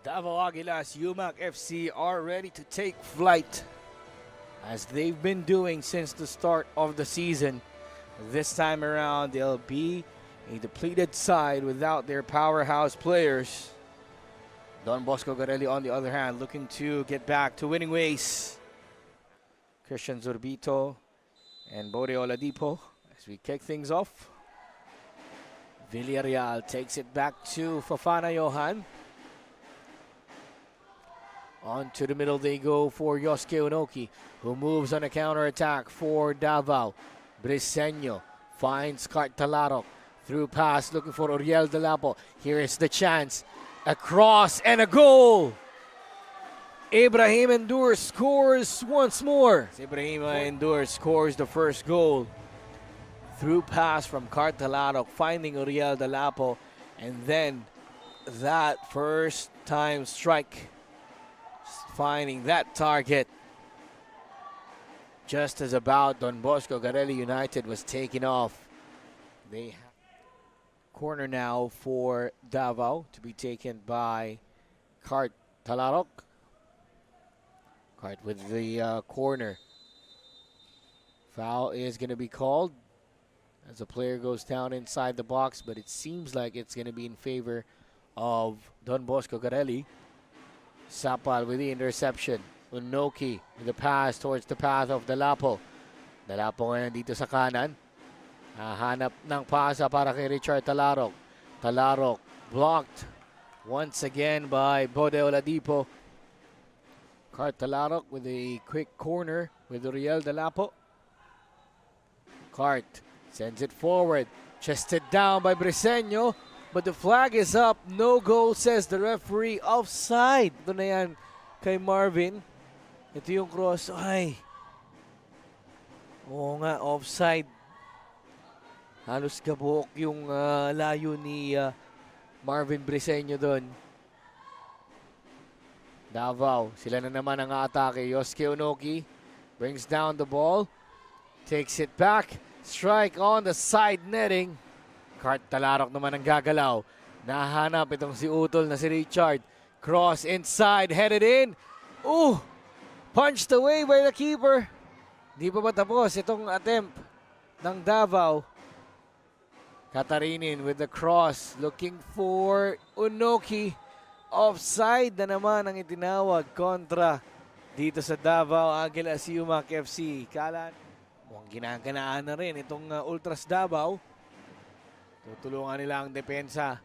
Davao Aguilas, UMAC FC are ready to take flight as they've been doing since the start of the season. This time around, they'll be a depleted side without their powerhouse players. Don Bosco Garelli, on the other hand, looking to get back to winning ways. Christian Zurbito and Bode Oladipo as we kick things off. Villarreal takes it back to Fafana Johan. On to the middle they go for Yosuke Onoki, who moves on a counter-attack for Davao. Briseño finds Cartalarok. Through pass, looking for Uriel Delapo. Here is the chance. A cross and a goal! Ibrahim Endur scores once more. Ibrahim Endur scores the first goal. Through pass from Cartalarok, finding Uriel Delapo. And then that first time strike, finding that target just as about Don Bosco Garelli United was taken off. They have corner now for Davao to be taken by Cartalarok. Cart with the corner. Foul is going to be called as a player goes down inside the box, but it seems like it's going to be in favor of Don Bosco Garelli. Sapal with the interception. Unoki with the pass towards the path of Delapo. Delapo ngayon dito sa kanan. Hanap ng pasa para kay Richard Talarok. Talarok blocked once again by Bode Oladipo. Cart Talarok with a quick corner with Uriel Delapo. Cart sends it forward. Chested down by Briseño. But the flag is up. No goal, says the referee. Offside. Ito na yan kay Marvin. Ito yung cross. Ay. Oo nga, offside. Halos kabuok yung layo ni Marvin Briseño doon. Davao, sila na naman ang aatake. Yosuke Onoki brings down the ball. Takes it back. Strike on the side netting. Cartalarok naman ang gagalaw. Nahanap itong si Utol na si Richard. Cross inside, headed in. Ooh! Punched away by the keeper. Di pa ba tapos itong attempt ng Davao? Katarinin with the cross. Looking for Unoki. Offside na naman ang itinawag kontra dito sa Davao Aguilas UMAC FC. Kala mukhang ginaganaan na rin itong Ultras Davao. Tutulungan nila ang depensa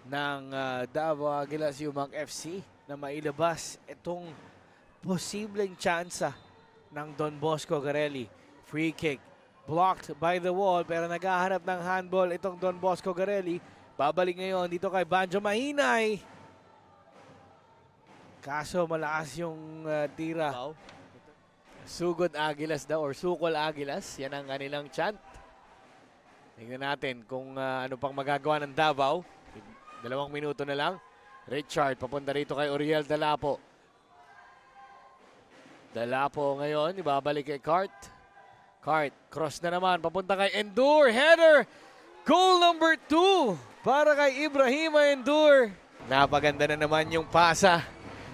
ng Davao Aguilas UMAC FC na mailabas itong posibleng tsansa ng Don Bosco Garelli. Free kick. Blocked by the wall pero naghahanap ng handball itong Don Bosco Garelli. Babalik ngayon dito kay Banjo Mahinay. Kaso malakas yung tira. Sugod Aguilas daw or Sukol Aguilas. Yan ang kanilang chant. Tingnan natin kung ano pang magagawa ng Davao. 2 minuto na lang. Richard papunta rito kay Uriel Delapo. Delapo ngayon, ibabalik kay Cart. Cart, cross na naman. Papunta kay Endur. Header! Goal number 2 para kay Ibrahima Endur. Napaganda na naman yung pasa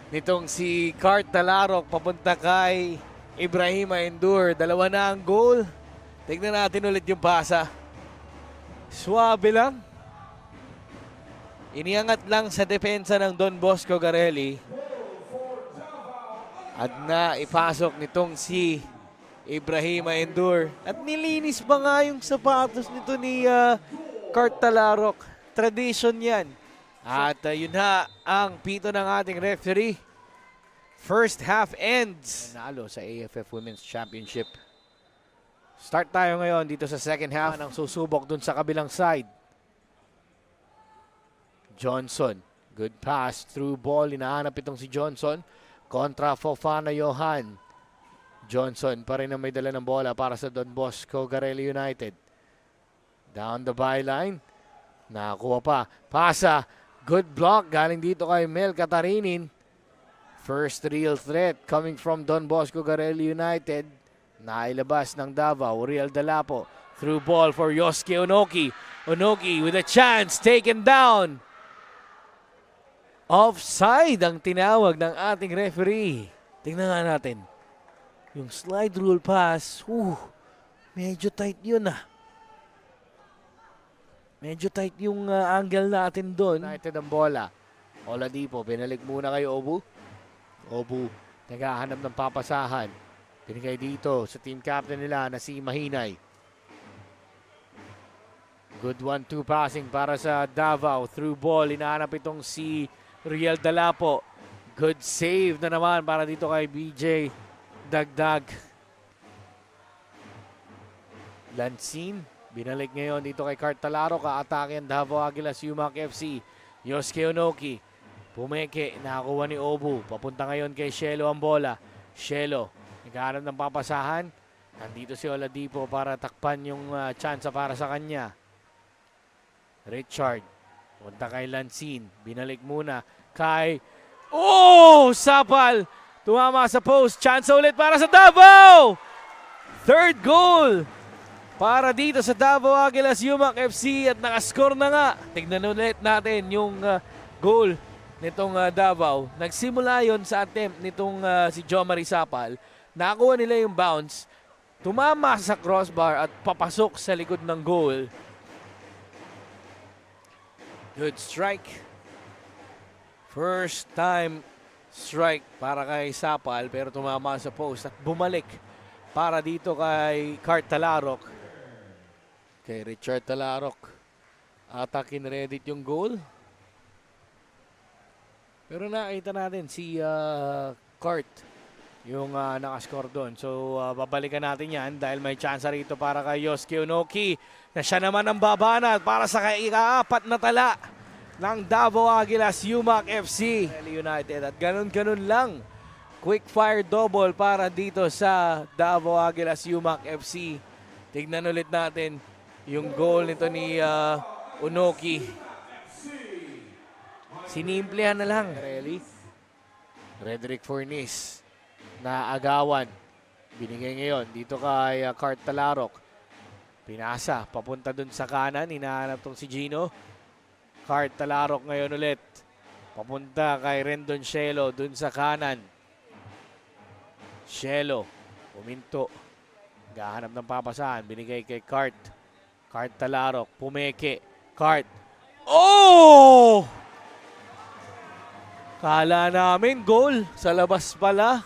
nitong si Cart Talarok. Papunta kay Ibrahima Endur. 2 na ang goal. Tignan natin ulit yung pasa. Suwabe lang. Iniangat lang sa depensa ng Don Bosco Garelli. At na ipasok nitong si Ibrahima Endur. At nilinis pa nga yung sapatos nito ni Cart Talarok. Tradition yan. At yun na ang pito ng ating referee. First half ends. Nalo sa AFF Women's Championship. Start tayo ngayon dito sa second half ng susubok dun sa kabilang side. Johnson. Good pass through ball. Hinahanap itong si Johnson. Kontra Fofana Johan. Johnson pa rin ang may dala ng bola para sa Don Bosco Garelli United. Down the byline. Nakakuha pa. Pasa. Good block. Galing dito kay Mel Katarinin. First real threat coming from Don Bosco Garelli United. Nailabas ng Davao. Uriel Delapo. Through ball for Yosuke Onoki. Onoki with a chance. Taken down. Offside ang tinawag ng ating referee. Tingnan nga natin. Yung slide rule pass, medyo tight yun ah. Medyo tight yung angle natin doon. United ang bola. Oladipo, binalik muna kay Obu. Obu, naghahanap ng papasahan. Binigay dito sa team captain nila na si Mahinay. Good 1-2 passing para sa Davao. Through ball, inahanap itong si Riel Dalapo. Good save na naman para dito kay BJ Dagdag. Lansin, binalik ngayon dito kay Cartalaro. Kaatake ang Davao Aguilas UMAC FC. Yosuke Onoki. Pumeke, nakakuha ni Obu. Papunta ngayon kay Shelo ang bola. Shelo, naghahanap ng papasahan. Nandito si Oladipo para takpan yung chance para sa kanya. Richard, punta kay Lansin. Binalik muna kay... Sapal! Tumama sa post. Chance ulit para sa Davao! Third goal para dito sa Davao Aguilas UMAC FC at nakascore na nga. Tignan ulit natin yung goal nitong Davao. Nagsimula yon sa attempt nitong si Jomari Sapal. Nakakuha nila yung bounce. Tumama sa crossbar at papasok sa likod ng goal. Good strike. First time strike para kay Sapal pero tumama sa post at bumalik para dito kay Cart Talarok. Kay Richard Talarok. Atakin Reddit yung goal. Pero nakita natin si Cart yung nakascore doon. So babalikan natin yan dahil may chance rito para kay Yosuke Onoki na siya naman ang babanat para sa ika-4 na tala ng Davao Aguilas UMAC FC United. At ganun-ganun lang. Quick fire double para dito sa Davao Aguilas UMAC FC. Tignan ulit natin yung goal nito ni Onoki. Sinimplehan na lang. Really? Redrick Fornis na agawan. Binigay ngayon dito kay Cart Talarok. Pinasa, papunta dun sa kanan. Hinahanap tong si Gino. Cart Talarok ngayon ulit. Papunta kay Rendon Shelo dun sa kanan. Shelo, puminto. Gahanap ng papasahan. Binigay kay Cart. Cart Talarok, pumeke. Cart. Kala namin goal. Sa labas pala.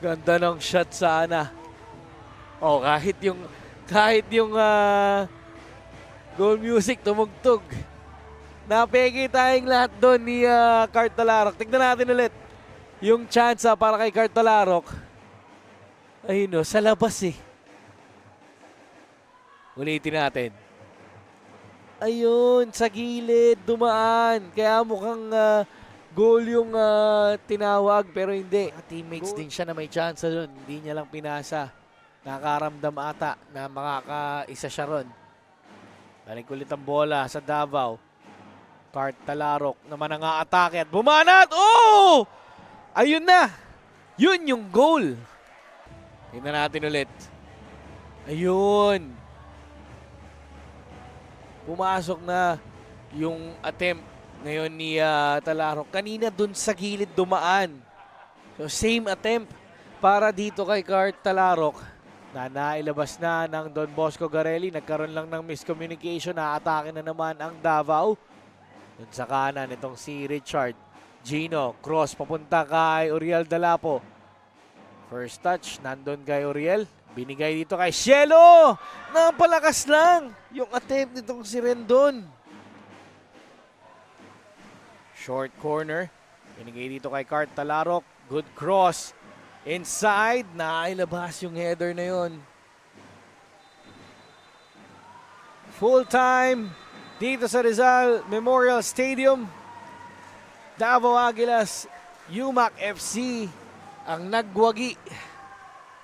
Ganda ng shot sana. Kahit yung goal music tumugtog. Napeke tayong lahat doon ni Cart Talarok. Tignan natin ulit yung chance para kay Cart Talarok. Ayun sa labas eh. Ulitin natin. Ayun, sa gilid, dumaan. Kaya mukhang goal yung tinawag pero hindi. Teammates din siya na may chance doon. Hindi niya lang pinasa. Nakaramdam ata na makakaisa siya ron. Balik ulit ang bola sa Davao. Cart Talarok naman ang aatake at bumanat. Ayun na. Yun yung goal. Tingnan natin ulit. Ayun. Pumasok na yung attempt ngayon ni Talarok. Kanina dun sa gilid dumaan. So same attempt para dito kay Cart Talarok. Nailabas na ng Don Bosco Garelli. Nagkaroon lang ng miscommunication. Naatake na naman ang Davao. Doon sa kanan itong si Richard. Gino, cross papunta kay Uriel Dalapo. First touch, nandun kay Uriel. Binigay dito kay Shelo. Napalakas lang yung attempt nitong si Rendon. Short corner. Binigay dito kay Cart Talarok. Good cross. Inside, nailabas yung header na yun. Full time dito sa Rizal Memorial Stadium. Davao Aguilas UMAC FC ang nagwagi